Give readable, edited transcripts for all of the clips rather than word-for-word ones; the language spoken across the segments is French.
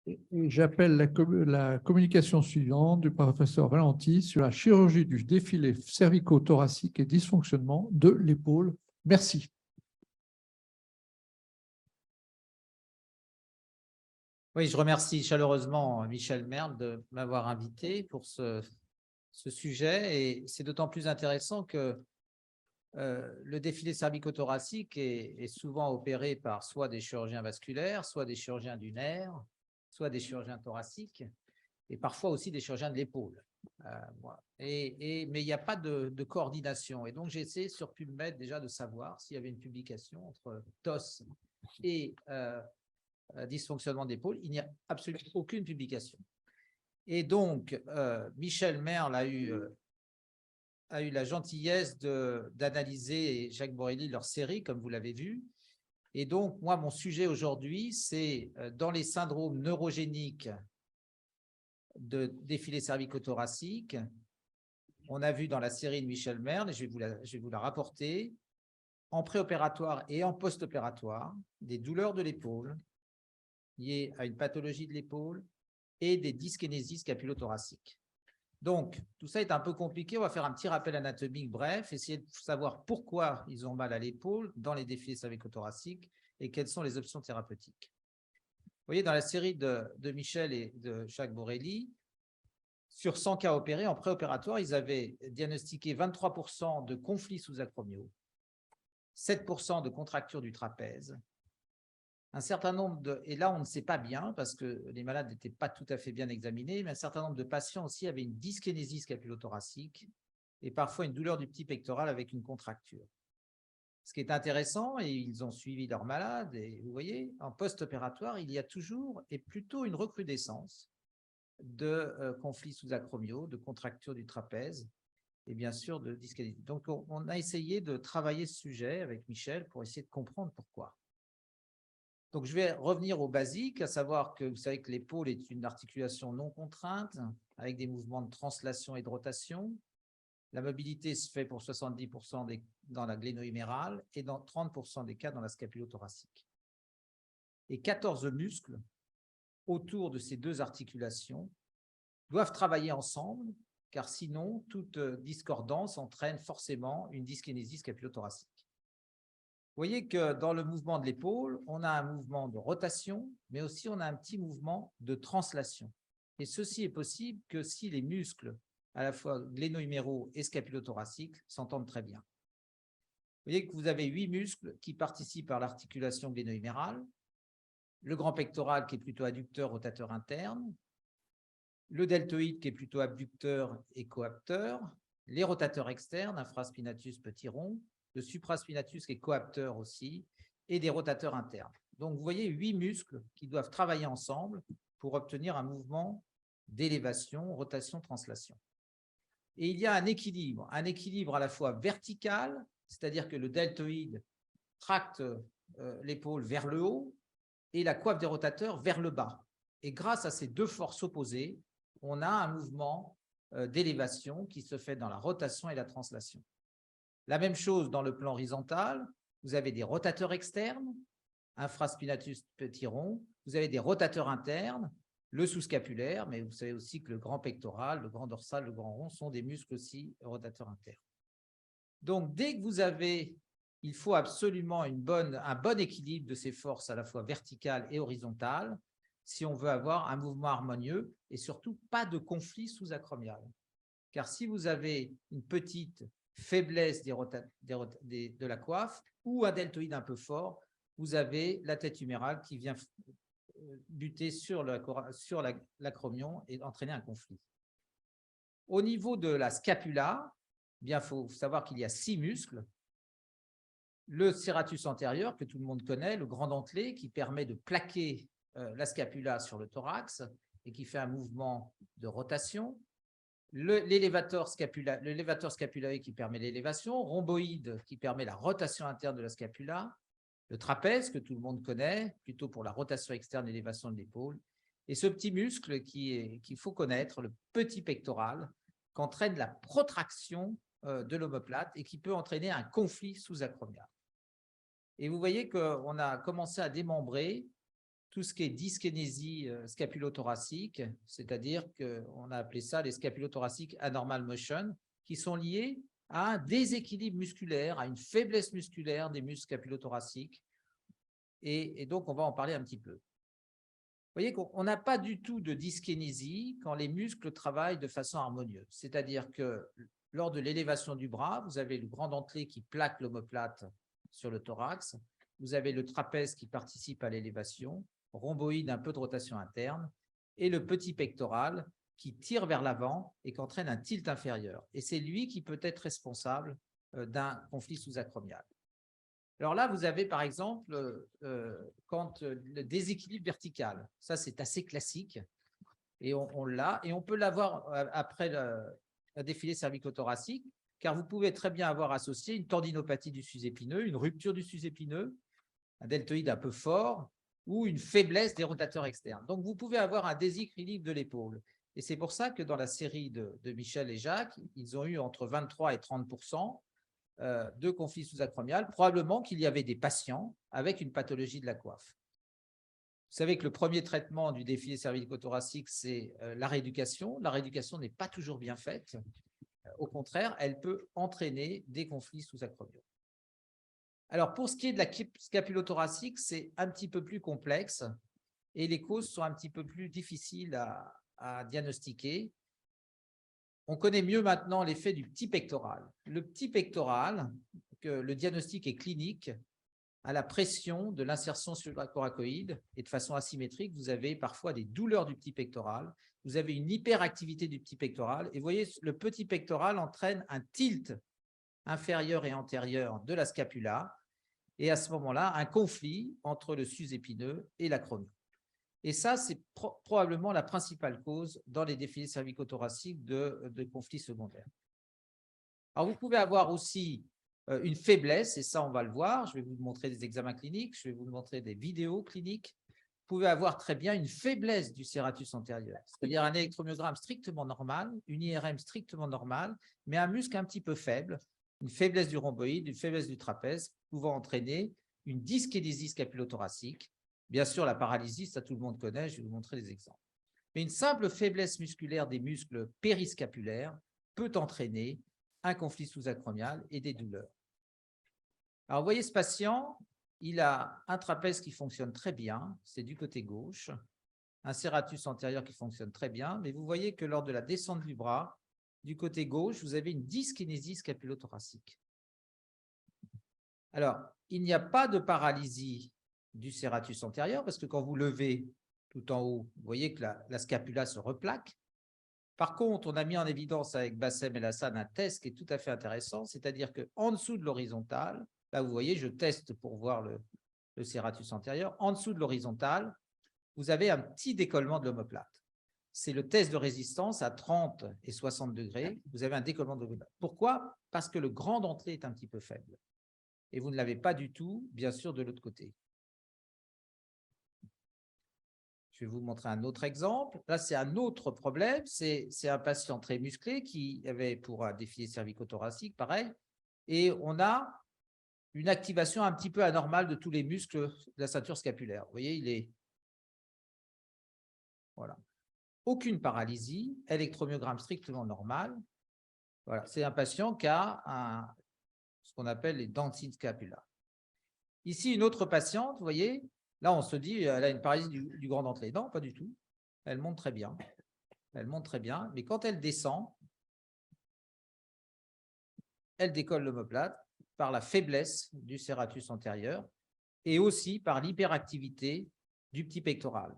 Et j'appelle la communication suivante du professeur Valenti sur la chirurgie du défilé cervico-thoracique et dysfonctionnement de l'épaule. Merci. Oui, je remercie chaleureusement Michel Merle de m'avoir invité pour ce sujet. Et c'est d'autant plus intéressant que le défilé cervico-thoracique est souvent opéré par soit des chirurgiens vasculaires, soit des chirurgiens du nerf, soit des chirurgiens thoraciques, et parfois aussi des chirurgiens de l'épaule. Voilà. Mais il n'y a pas de coordination. Et donc, j'ai essayé sur PubMed déjà de savoir s'il y avait une publication entre TOS et dysfonctionnement d'épaule. Il n'y a absolument aucune publication. Et donc, Michel Merle a eu la gentillesse d'analyser, et Jacques Borelli, leur série, comme vous l'avez vu. Et donc, moi, mon sujet aujourd'hui, c'est dans les syndromes neurogéniques de défilé cervico-thoracique. On a vu dans la série de Michel Merle, et je vais vous la rapporter, en préopératoire et en post-opératoire, des douleurs de l'épaule liées à une pathologie de l'épaule et des dyskinésies scapulo-thoraciques. Donc, tout ça est un peu compliqué. On va faire un petit rappel anatomique bref, essayer de savoir pourquoi ils ont mal à l'épaule dans les défilés cervico-thoraciques et quelles sont les options thérapeutiques. Vous voyez, dans la série de Michel et de Jacques Borelli, sur 100 cas opérés en préopératoire, ils avaient diagnostiqué 23% de conflits sous-acromiaux, 7% de contractures du trapèze, un certain nombre et là on ne sait pas bien parce que les malades n'étaient pas tout à fait bien examinés, mais un certain nombre de patients aussi avaient une dyskinésie scapulo-thoracique et parfois une douleur du petit pectoral avec une contracture. Ce qui est intéressant, et ils ont suivi leurs malades, et vous voyez, en post-opératoire, il y a toujours et plutôt une recrudescence de conflits sous-acromiaux, de contractures du trapèze et bien sûr de dyskinésie. Donc on a essayé de travailler ce sujet avec Michel pour essayer de comprendre pourquoi. Donc, je vais revenir au basique, à savoir que vous savez que l'épaule est une articulation non contrainte avec des mouvements de translation et de rotation. La mobilité se fait pour 70% dans la gléno-humérale et dans 30% des cas dans la scapulo-thoracique. Et 14 muscles autour de ces deux articulations doivent travailler ensemble, car sinon, toute discordance entraîne forcément une dyskinésie scapulo-thoracique. Vous voyez que dans le mouvement de l'épaule, on a un mouvement de rotation, mais aussi on a un petit mouvement de translation. Et ceci est possible que si les muscles, à la fois gléno-huméraux et scapulo-thoraciques, s'entendent très bien. Vous voyez que vous avez 8 muscles qui participent à l'articulation gléno-humérale, le grand pectoral qui est plutôt adducteur, rotateur interne, le deltoïde qui est plutôt abducteur et coapteur, les rotateurs externes, infraspinatus, petit rond, le supraspinatus qui est coapteur aussi, et des rotateurs internes. Donc, vous voyez 8 muscles qui doivent travailler ensemble pour obtenir un mouvement d'élévation, rotation, translation. Et il y a un équilibre à la fois vertical, c'est-à-dire que le deltoïde tracte l'épaule vers le haut et la coiffe des rotateurs vers le bas. Et grâce à ces deux forces opposées, on a un mouvement d'élévation qui se fait dans la rotation et la translation. La même chose dans le plan horizontal, vous avez des rotateurs externes, infraspinatus petit rond, vous avez des rotateurs internes, le sous-scapulaire, mais vous savez aussi que le grand pectoral, le grand dorsal, le grand rond sont des muscles aussi rotateurs internes. Donc, dès que vous avez, il faut absolument un bon équilibre de ces forces à la fois verticales et horizontales si on veut avoir un mouvement harmonieux et surtout pas de conflit sous-acromial. Car si vous avez une petite faiblesse de la coiffe ou un deltoïde un peu fort, vous avez la tête humérale qui vient buter sur l'acromion et entraîner un conflit. Au niveau de la scapula, il faut savoir qu'il y a 6 muscles. Le serratus antérieur, que tout le monde connaît, le grand dentelé, qui permet de plaquer la scapula sur le thorax et qui fait un mouvement de rotation. L'élévateur scapulaire qui permet l'élévation, rhomboïde qui permet la rotation interne de la scapula, le trapèze que tout le monde connaît, plutôt pour la rotation externe et l'élévation de l'épaule, et ce petit muscle qu'il faut connaître, le petit pectoral, qui entraîne la protraction de l'omoplate et qui peut entraîner un conflit sous-acromial. Et vous voyez qu'on a commencé à démembrer tout ce qui est dyskinésie scapulothoracique, c'est-à-dire qu'on a appelé ça les scapulothoraciques anormal motion, qui sont liés à un déséquilibre musculaire, à une faiblesse musculaire des muscles scapulothoraciques. Et donc, on va en parler un petit peu. Vous voyez qu'on n'a pas du tout de dyskinésie quand les muscles travaillent de façon harmonieuse. C'est-à-dire que lors de l'élévation du bras, vous avez le grand dentelé qui plaque l'omoplate sur le thorax, vous avez le trapèze qui participe à l'élévation, rhomboïde, un peu de rotation interne, et le petit pectoral qui tire vers l'avant et qui entraîne un tilt inférieur. Et c'est lui qui peut être responsable d'un conflit sous-acromial. Alors là, vous avez par exemple quand le déséquilibre vertical, ça c'est assez classique, et on l'a, et on peut l'avoir après un défilé cervico-thoracique, car vous pouvez très bien avoir associé une tendinopathie du sus-épineux, une rupture du sus-épineux, un deltoïde un peu fort, ou une faiblesse des rotateurs externes. Donc, vous pouvez avoir un déséquilibre de l'épaule. Et c'est pour ça que dans la série de Michel et Jacques, ils ont eu entre 23 et 30% de conflits sous-acromial, probablement qu'il y avait des patients avec une pathologie de la coiffe. Vous savez que le premier traitement du défilé cervico-thoracique, c'est la rééducation. La rééducation n'est pas toujours bien faite. Au contraire, elle peut entraîner des conflits sous-acromiaux. Alors, pour ce qui est de la scapulothoracique, c'est un petit peu plus complexe et les causes sont un petit peu plus difficiles à diagnostiquer. On connaît mieux maintenant l'effet du petit pectoral. Le petit pectoral, que le diagnostic est clinique, à la pression de l'insertion supracoracoïde et de façon asymétrique, vous avez parfois des douleurs du petit pectoral, vous avez une hyperactivité du petit pectoral et vous voyez, le petit pectoral entraîne un tilt inférieur et antérieur de la scapula et à ce moment-là, un conflit entre le sus-épineux et l'acromion. Et ça, c'est probablement la principale cause dans les défilés cervico-thoraciques de conflits secondaires. Alors, vous pouvez avoir aussi une faiblesse, et ça, on va le voir. Je vais vous montrer des examens cliniques, je vais vous montrer des vidéos cliniques. Vous pouvez avoir très bien une faiblesse du serratus antérieur, c'est-à-dire un électromyogramme strictement normal, une IRM strictement normale, mais un muscle un petit peu faible, une faiblesse du rhomboïde, une faiblesse du trapèze, pouvant entraîner une dyskinésie scapulothoracique. Bien sûr, la paralysie, ça tout le monde connaît, je vais vous montrer des exemples. Mais une simple faiblesse musculaire des muscles périscapulaires peut entraîner un conflit sous-acromial et des douleurs. Alors, vous voyez ce patient, il a un trapèze qui fonctionne très bien, c'est du côté gauche, un serratus antérieur qui fonctionne très bien, mais vous voyez que lors de la descente du bras, du côté gauche, vous avez une dyskinésie scapulothoracique. Alors, il n'y a pas de paralysie du serratus antérieur, parce que quand vous levez tout en haut, vous voyez que la scapula se replaque. Par contre, on a mis en évidence avec Bassem et Lassane un test qui est tout à fait intéressant, c'est-à-dire qu'en dessous de l'horizontale, là vous voyez, je teste pour voir le serratus antérieur, en dessous de l'horizontale, vous avez un petit décollement de l'omoplate. C'est le test de résistance à 30 et 60 degrés, vous avez un décollement de l'omoplate. Pourquoi? Parce que le grand dentelé est un petit peu faible. Et vous ne l'avez pas du tout, bien sûr, de l'autre côté. Je vais vous montrer un autre exemple. Là, c'est un autre problème. C'est un patient très musclé qui avait pour un défilé cervico-thoracique, pareil. Et on a une activation un petit peu anormale de tous les muscles de la ceinture scapulaire. Vous voyez, il est… Voilà. Aucune paralysie, électromyogramme strictement normal. Voilà. C'est un patient qui a ce qu'on appelle les dancing scapula. Ici, une autre patiente, vous voyez, là, on se dit, elle a une paralysie du grand dentelé. Non, pas du tout. Elle monte très bien. Elle monte très bien. Mais quand elle descend, elle décolle l'omoplate par la faiblesse du serratus antérieur et aussi par l'hyperactivité du petit pectoral.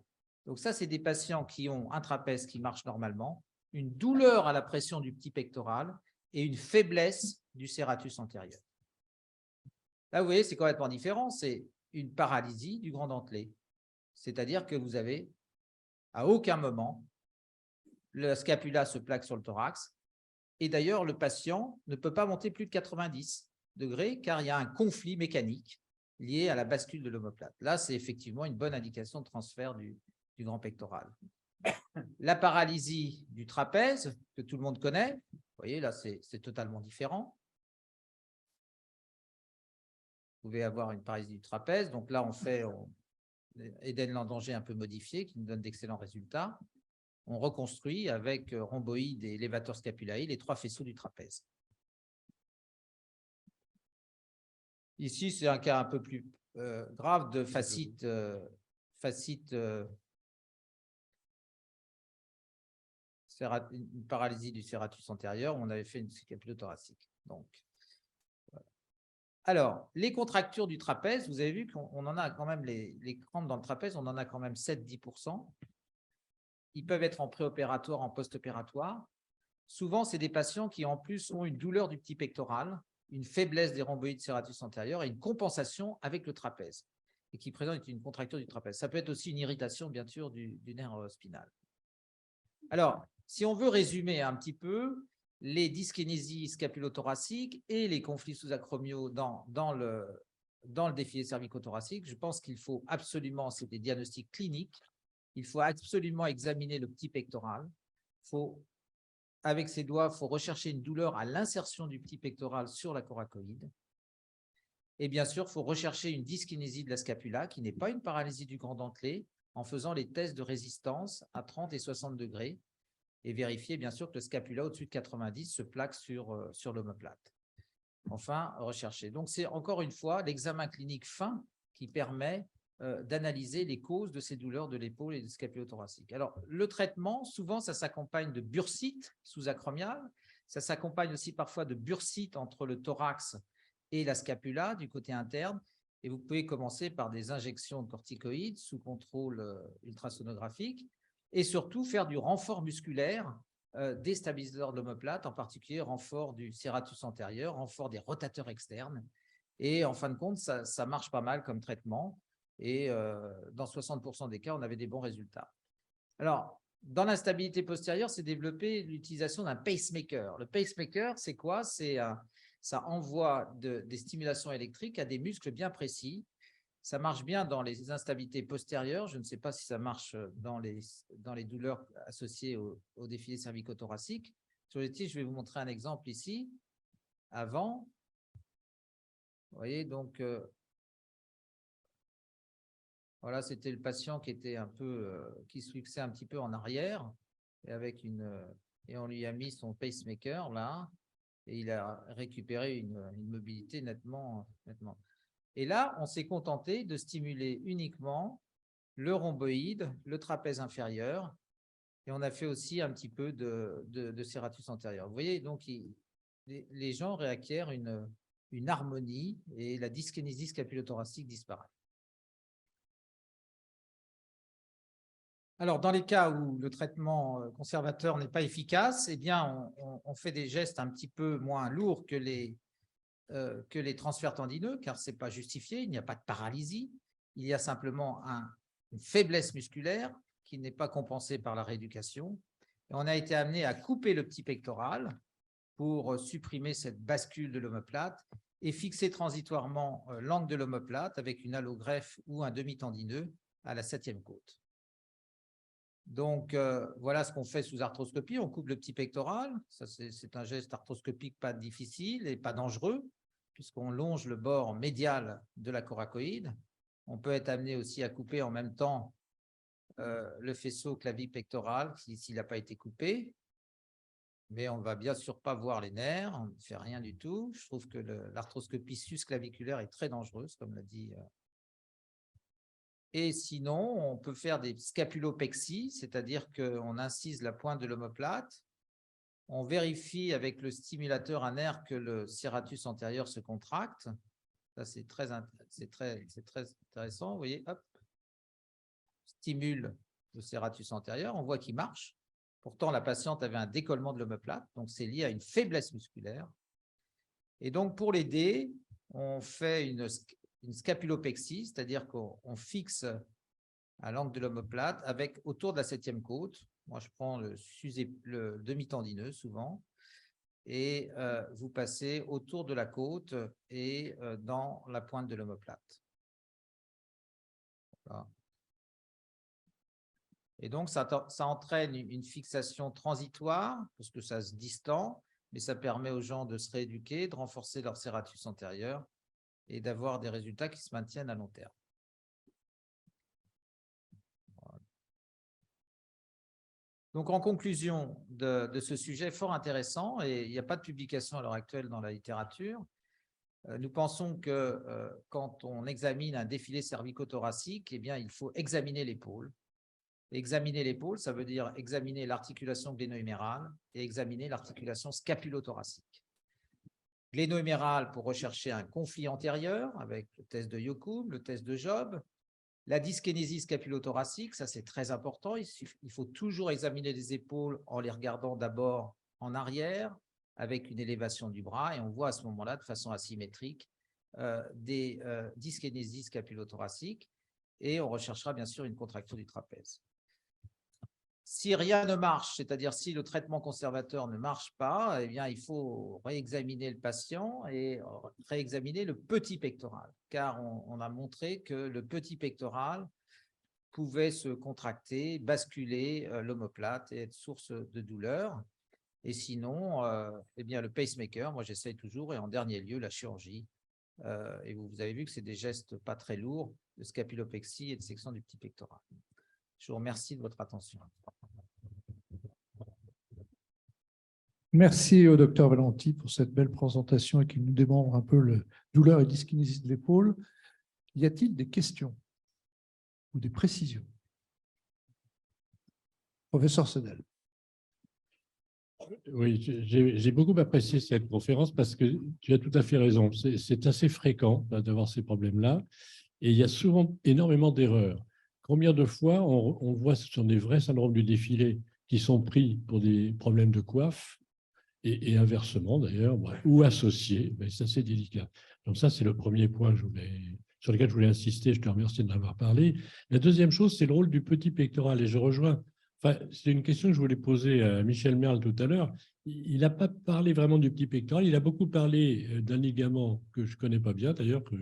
Donc ça, c'est des patients qui ont un trapèze qui marche normalement, une douleur à la pression du petit pectoral et une faiblesse du serratus antérieur. Là, vous voyez, c'est complètement différent. C'est une paralysie du grand dentelé. C'est-à-dire que vous avez, à aucun moment, le scapula se plaque sur le thorax. Et d'ailleurs, le patient ne peut pas monter plus de 90 degrés car il y a un conflit mécanique lié à la bascule de l'omoplate. Là, c'est effectivement une bonne indication de transfert du grand pectoral. La paralysie du trapèze, que tout le monde connaît, vous voyez, là, c'est totalement différent. Vous pouvez avoir une paralysie du trapèze. Donc là, on Eden-Landanger un peu modifié, qui nous donne d'excellents résultats. On reconstruit avec rhomboïde et levator scapulae les 3 faisceaux du trapèze. Ici, c'est un cas un peu plus grave de fascite, une paralysie du serratus antérieur, où on avait fait une scapulothoracique. Donc, voilà. Alors, les contractures du trapèze, vous avez vu qu'on en a quand même, les crampes dans le trapèze, on en a quand même 7-10%. Ils peuvent être en préopératoire, en post-opératoire. Souvent, c'est des patients qui, en plus, ont une douleur du petit pectoral, une faiblesse des rhomboïdes serratus antérieurs et une compensation avec le trapèze, et qui présentent une contracture du trapèze. Ça peut être aussi une irritation, bien sûr, du nerf spinal. Alors, si on veut résumer un petit peu les dyskinésies scapulothoraciques et les conflits sous-acromiaux dans le défilé cervicothoracique, je pense qu'il faut absolument, c'est des diagnostics cliniques, il faut absolument examiner le petit pectoral. Avec ses doigts, il faut rechercher une douleur à l'insertion du petit pectoral sur la coracoïde. Et bien sûr, il faut rechercher une dyskinésie de la scapula, qui n'est pas une paralysie du grand dentelé, en faisant les tests de résistance à 30 et 60 degrés, et vérifier bien sûr que le scapula au-dessus de 90 se plaque sur l'omoplate. Enfin, rechercher. Donc, c'est encore une fois l'examen clinique fin qui permet d'analyser les causes de ces douleurs de l'épaule et du scapulothoracique. Alors, le traitement, souvent, ça s'accompagne de bursite sous-acromial, ça s'accompagne aussi parfois de bursite entre le thorax et la scapula du côté interne, et vous pouvez commencer par des injections de corticoïdes sous contrôle ultrasonographique, et surtout faire du renfort musculaire des stabilisateurs de l'omoplate, en particulier renfort du serratus antérieur, renfort des rotateurs externes. Et en fin de compte, ça marche pas mal comme traitement. Et dans 60% des cas, on avait des bons résultats. Alors, dans l'instabilité postérieure, c'est développé l'utilisation d'un pacemaker. Le pacemaker, c'est quoi? Ça envoie des stimulations électriques à des muscles bien précis. Ça marche bien dans les instabilités postérieures. Je ne sais pas si ça marche dans les douleurs associées au défilé cervicothoracique. Sur les tiges, je vais vous montrer un exemple ici. Avant, vous voyez, donc, voilà, c'était le patient qui était un peu, qui se fixait un petit peu en arrière, et on lui a mis son pacemaker là, et il a récupéré une mobilité nettement. Et là, on s'est contenté de stimuler uniquement le rhomboïde, le trapèze inférieur, et on a fait aussi un petit peu de serratus antérieur. Vous voyez, donc, les gens réacquièrent une harmonie et la dyskinésie scapulothoracique disparaît. Alors, dans les cas où le traitement conservateur n'est pas efficace, eh bien, on fait des gestes un petit peu moins lourds que les transferts tendineux, car ce n'est pas justifié, il n'y a pas de paralysie, il y a simplement une faiblesse musculaire qui n'est pas compensée par la rééducation. Et on a été amené à couper le petit pectoral pour supprimer cette bascule de l'omoplate et fixer transitoirement l'angle de l'omoplate avec une allogreffe ou un demi-tendineux à la 7e côte. Donc, voilà ce qu'on fait sous arthroscopie. On coupe le petit pectoral. C'est un geste arthroscopique pas difficile et pas dangereux, puisqu'on longe le bord médial de la coracoïde. On peut être amené aussi à couper en même temps le faisceau clavipectoral s'il n'a pas été coupé. Mais on ne va bien sûr pas voir les nerfs, on ne fait rien du tout. Je trouve que l'arthroscopie susclaviculaire est très dangereuse, comme l'a dit. Et sinon, on peut faire des scapulopexies, c'est-à-dire qu'on incise la pointe de l'omoplate, on vérifie avec le stimulateur un nerf que le serratus antérieur se contracte. Ça, c'est très intéressant. Vous voyez, hop, stimule le serratus antérieur, on voit qu'il marche. Pourtant, la patiente avait un décollement de l'omoplate, donc c'est lié à une faiblesse musculaire. Et donc, pour l'aider, on fait une scapulopexie, c'est-à-dire qu'on fixe à l'angle de l'omoplate avec autour de la 7e côte. Moi, je prends le demi-tendineux souvent, et vous passez autour de la côte et dans la pointe de l'omoplate. Voilà. Et donc, ça entraîne une fixation transitoire, parce que ça se distend, mais ça permet aux gens de se rééduquer, de renforcer leur serratus antérieur et d'avoir des résultats qui se maintiennent à long terme. Donc, en conclusion de ce sujet fort intéressant, et il n'y a pas de publication à l'heure actuelle dans la littérature, nous pensons que quand on examine un défilé cervico-thoracique, eh bien, il faut examiner l'épaule. Examiner l'épaule, ça veut dire examiner l'articulation gléno-humérale et examiner l'articulation scapulo-thoracique. Gléno-humérale pour rechercher un conflit antérieur avec le test de Yokum, le test de Job. La dyskinésie scapulo-thoracique, ça c'est très important. Il faut toujours examiner les épaules en les regardant d'abord en arrière, avec une élévation du bras, et on voit à ce moment-là, de façon asymétrique, des dyskinésies scapulo-thoraciques, et on recherchera bien sûr une contracture du trapèze. Si rien ne marche, c'est-à-dire si le traitement conservateur ne marche pas, eh bien, il faut réexaminer le patient et réexaminer le petit pectoral, car on a montré que le petit pectoral pouvait se contracter, basculer l'omoplate et être source de douleur. Et sinon, eh bien, le pacemaker, moi j'essaye toujours, et en dernier lieu, la chirurgie. Et vous avez vu que c'est des gestes pas très lourds de scapulopexie et de section du petit pectoral. Je vous remercie de votre attention. Merci au docteur Valenti pour cette belle présentation et qui nous démontre un peu la douleur et dyskinésie de l'épaule. Y a-t-il des questions ou des précisions? Professeur Sedel. Oui, j'ai beaucoup apprécié cette conférence parce que tu as tout à fait raison. C'est assez fréquent d'avoir ces problèmes-là et il y a souvent énormément d'erreurs. Combien de fois on voit ce sont des vrais syndromes du défilé qui sont pris pour des problèmes de coiffe et inversement d'ailleurs, ou associés, mais ça c'est délicat. Donc ça c'est le premier point sur lequel je voulais insister, je te remercie de m'avoir parlé. La deuxième chose, c'est le rôle du petit pectoral et je rejoins. Enfin, c'est une question que je voulais poser à Michel Merle tout à l'heure. Il n'a pas parlé vraiment du petit pectoral, il a beaucoup parlé d'un ligament que je ne connais pas bien, d'ailleurs, que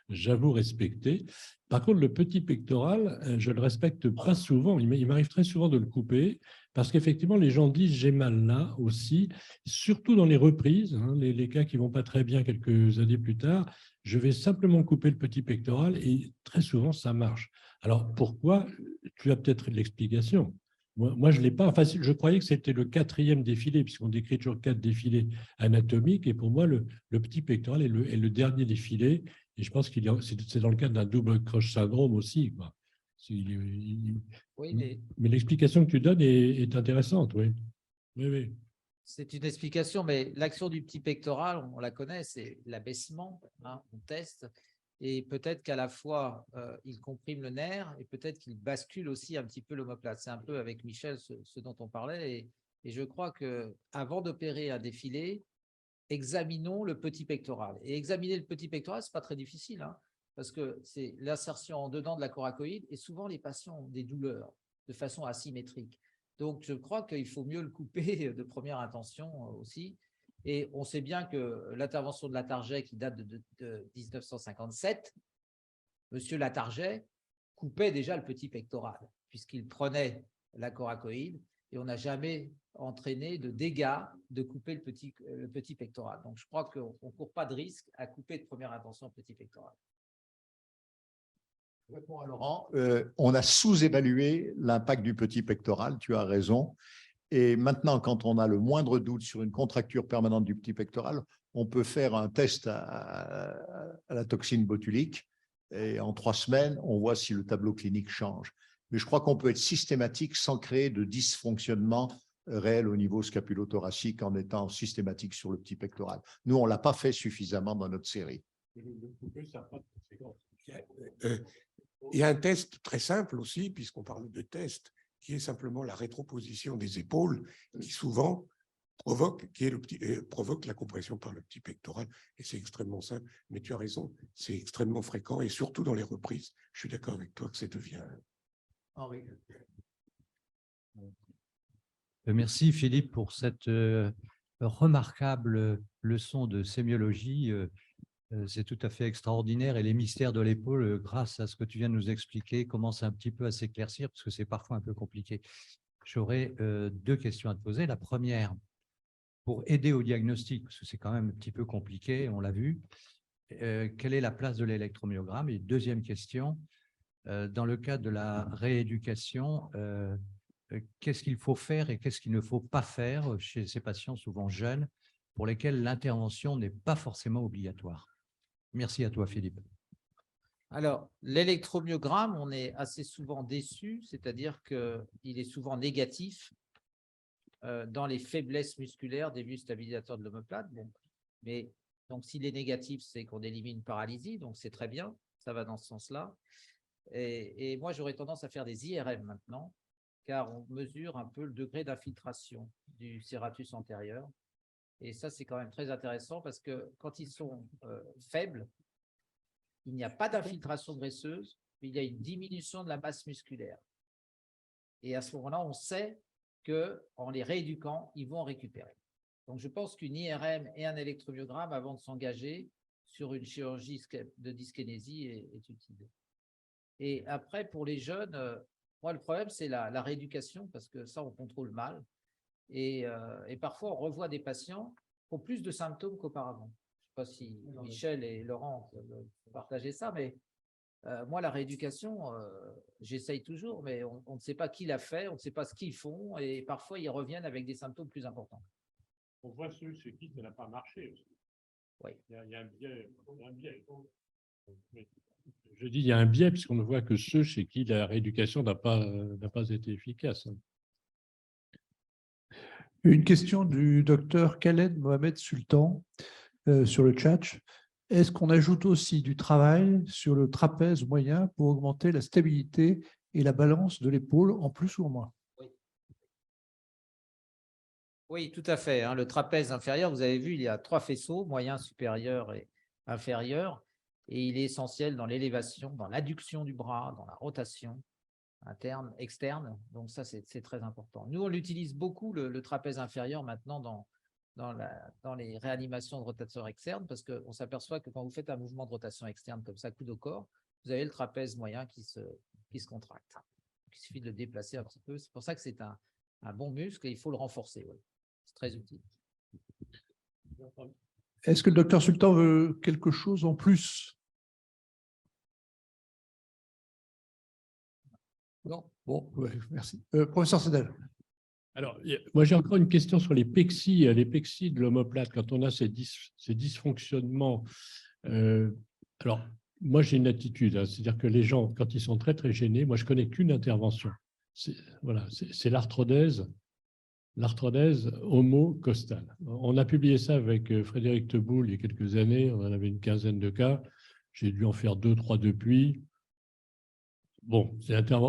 j'avoue respecter. Par contre, le petit pectoral, je ne le respecte pas souvent. Il m'arrive très souvent de le couper parce qu'effectivement, les gens disent « j'ai mal là » aussi, surtout dans les reprises, hein, les cas qui ne vont pas très bien quelques années plus tard. Je vais simplement couper le petit pectoral et très souvent, ça marche. Alors, pourquoi? Tu as peut-être l'explication. Moi, je ne l'ai pas. Enfin, je croyais que c'était le 4e défilé, puisqu'on décrit toujours 4 défilés anatomiques. Et pour moi, le petit pectoral est le dernier défilé. Et je pense que c'est dans le cadre d'un double crush syndrome aussi, quoi. Oui, mais l'explication que tu donnes est intéressante, oui. Oui, oui. C'est une explication, mais l'action du petit pectoral, on la connaît, c'est l'abaissement, hein, on teste. Et peut-être qu'à la fois, il comprime le nerf et peut-être qu'il bascule aussi un petit peu l'omoplate. C'est un peu avec Michel ce dont on parlait. Et je crois qu'avant d'opérer un défilé, examinons le petit pectoral. Et examiner le petit pectoral, ce n'est pas très difficile, hein, parce que c'est l'insertion en dedans de la coracoïde et souvent les patients ont des douleurs de façon asymétrique. Donc, je crois qu'il faut mieux le couper de première intention aussi. Et on sait bien que l'intervention de Latarjet, qui date de 1957, M. Latarjet coupait déjà le petit pectoral, puisqu'il prenait la coracoïde, et on n'a jamais entraîné de dégâts de couper le petit pectoral. Donc, je crois qu'on ne court pas de risque à couper de première intention le petit pectoral. Laurent, on a sous-évalué l'impact du petit pectoral, tu as raison. Et maintenant, quand on a le moindre doute sur une contracture permanente du petit pectoral, on peut faire un test à la toxine botulique et en 3 semaines, on voit si le tableau clinique change. Mais je crois qu'on peut être systématique sans créer de dysfonctionnement réel au niveau scapulo-thoracique en étant systématique sur le petit pectoral. Nous, on ne l'a pas fait suffisamment dans notre série. Il y a un test très simple aussi, puisqu'on parle de test, qui est simplement la rétroposition des épaules, qui souvent provoque la compression par le petit pectoral. Et c'est extrêmement simple. Mais tu as raison, c'est extrêmement fréquent, et surtout dans les reprises. Je suis d'accord avec toi que ça devient... Henri. Merci Philippe pour cette remarquable leçon de sémiologie. C'est tout à fait extraordinaire et les mystères de l'épaule, grâce à ce que tu viens de nous expliquer, commencent un petit peu à s'éclaircir parce que c'est parfois un peu compliqué. J'aurais 2 questions à te poser. La première, pour aider au diagnostic, parce que c'est quand même un petit peu compliqué, on l'a vu, quelle est la place de l'électromyogramme? Et deuxième question, dans le cadre de la rééducation, qu'est-ce qu'il faut faire et qu'est-ce qu'il ne faut pas faire chez ces patients souvent jeunes pour lesquels l'intervention n'est pas forcément obligatoire. Merci à toi, Philippe. Alors, l'électromyogramme, on est assez souvent déçu, c'est-à-dire qu'il est souvent négatif dans les faiblesses musculaires des muscles stabilisateurs de l'omoplate. Bon, mais donc, s'il est négatif, c'est qu'on élimine une paralysie, donc c'est très bien, ça va dans ce sens-là. Et moi, j'aurais tendance à faire des IRM maintenant, car on mesure un peu le degré d'infiltration du serratus antérieur. Et ça, c'est quand même très intéressant parce que quand ils sont faibles, il n'y a pas d'infiltration graisseuse, mais il y a une diminution de la masse musculaire. Et à ce moment-là, on sait qu'en les rééduquant, ils vont en récupérer. Donc, je pense qu'une IRM et un électromyogramme, avant de s'engager sur une chirurgie de dyskinésie, est utile. Et après, pour les jeunes, moi, le problème, c'est la rééducation, parce que ça, on contrôle mal. Et parfois, on revoit des patients qui ont plus de symptômes qu'auparavant. Je ne sais pas si Michel et Laurent peuvent partager ça, mais moi, la rééducation, j'essaye toujours, mais on ne sait pas qui l'a fait, on ne sait pas ce qu'ils font, et parfois, ils reviennent avec des symptômes plus importants. On voit ceux chez qui ça n'a pas marché aussi. Oui. Il y a un biais. Je dis il y a un biais puisqu'on ne voit que ceux chez qui la rééducation n'a pas été efficace. Une question du docteur Khaled Mohamed Sultan sur le chat. Est-ce qu'on ajoute aussi du travail sur le trapèze moyen pour augmenter la stabilité et la balance de l'épaule en plus ou en moins? Oui, tout à fait. Le trapèze inférieur, vous avez vu, il y a 3 faisceaux, moyen, supérieur et inférieur. Et il est essentiel dans l'élévation, dans l'adduction du bras, dans la rotation interne, externe. Donc ça, c'est très important. Nous, on l'utilise beaucoup, le trapèze inférieur, maintenant dans les réanimations de rotation externe, parce qu'on s'aperçoit que quand vous faites un mouvement de rotation externe comme ça, coude au corps, vous avez le trapèze moyen qui se contracte. Donc, il suffit de le déplacer un petit peu. C'est pour ça que c'est un bon muscle et il faut le renforcer. Ouais. C'est très utile. Est-ce que le docteur Sultan veut quelque chose en plus? Non. Bon, ouais, merci. Professeur Sedel. Alors, moi, j'ai encore une question sur les pexis de l'omoplate. Quand on a ces dysfonctionnements, alors, moi, j'ai une attitude, c'est-à-dire que les gens, quand ils sont très, très gênés, moi, je connais qu'une intervention. C'est l'arthrodèse homo-costale. On a publié ça avec Frédéric Teboul il y a quelques années. On en avait une quinzaine de cas. J'ai dû en faire 2, 3 depuis. Bon,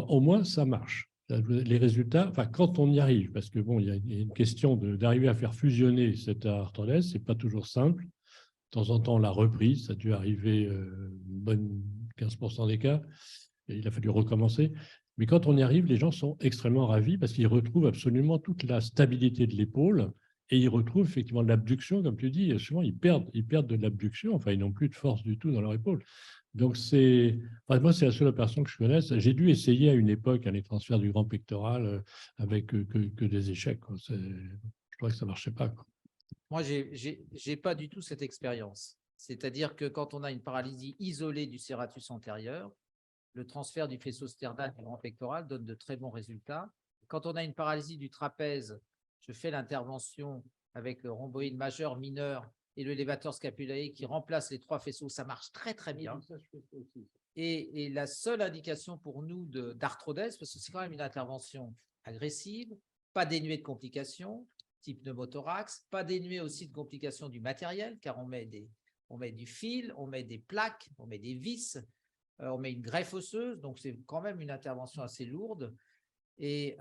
au moins, ça marche. Les résultats, enfin, quand on y arrive, parce que bon, il y a une question d'arriver à faire fusionner cette arthrodèse, c'est pas toujours simple. De temps en temps, on l'a reprise, ça a dû arriver une bonne 15% des cas, et il a fallu recommencer. Mais quand on y arrive, les gens sont extrêmement ravis parce qu'ils retrouvent absolument toute la stabilité de l'épaule et ils retrouvent effectivement de l'abduction, comme tu dis. Souvent, ils perdent de l'abduction, enfin, ils n'ont plus de force du tout dans leur épaule. Donc, moi, c'est la seule personne que je connaisse. J'ai dû essayer à une époque les transferts du grand pectoral avec que des échecs. Je crois que ça ne marchait pas. Moi, je n'ai pas du tout cette expérience. C'est-à-dire que quand on a une paralysie isolée du serratus antérieur, le transfert du faisceau sternal du grand pectoral donne de très bons résultats. Quand on a une paralysie du trapèze, je fais l'intervention avec le rhomboïde majeur, mineur et le élévateur scapulaire qui remplace les 3 faisceaux. Ça marche très, très bien. Et la seule indication pour nous d'arthrodèse, parce que c'est quand même une intervention agressive, pas dénuée de complications, type pneumothorax, pas dénuée aussi de complications du matériel, car on met du fil, on met des plaques, on met des vis, on met une greffe osseuse, donc c'est quand même une intervention assez lourde. Et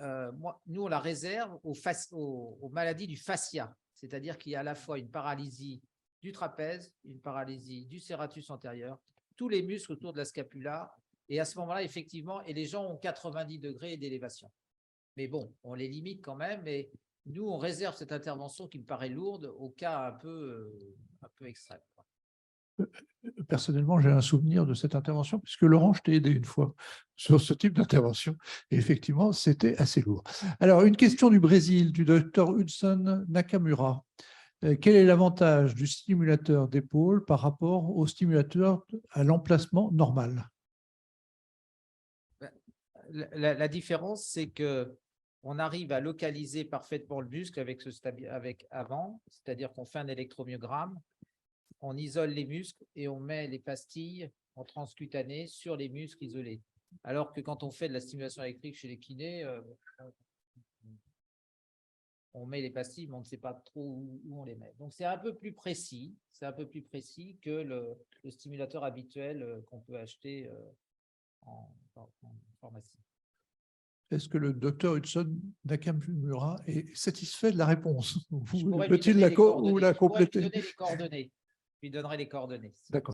nous, on la réserve aux maladies du fascia, c'est-à-dire qu'il y a à la fois une paralysie du trapèze, une paralysie du serratus antérieur, tous les muscles autour de la scapula, et à ce moment-là, effectivement, et les gens ont 90 degrés d'élévation. Mais bon, on les limite quand même, et nous, on réserve cette intervention qui me paraît lourde au cas un peu extrême. Personnellement, j'ai un souvenir de cette intervention, puisque Laurent, je t'ai aidé une fois sur ce type d'intervention. Et effectivement, c'était assez lourd. Alors, une question du Brésil, du docteur Hudson Nakamura. Quel est l'avantage du stimulateur d'épaule par rapport au stimulateur à l'emplacement normal? La différence, c'est que on arrive à localiser parfaitement le muscle avec avant, c'est-à-dire qu'on fait un électromyogramme, on isole les muscles et on met les pastilles en transcutané sur les muscles isolés. Alors que quand on fait de la stimulation électrique chez les kinés, on met les pastilles, mais on ne sait pas trop où on les met. Donc, c'est un peu plus précis, que le stimulateur habituel qu'on peut acheter en pharmacie. Est-ce que le docteur Hudson Nakamura est satisfait de la réponse? Je pourrais lui Peut-il donner la les coordonnées. ou la Je pourrais lui compléter? donner les coordonnées. Je lui donnerai les coordonnées. D'accord.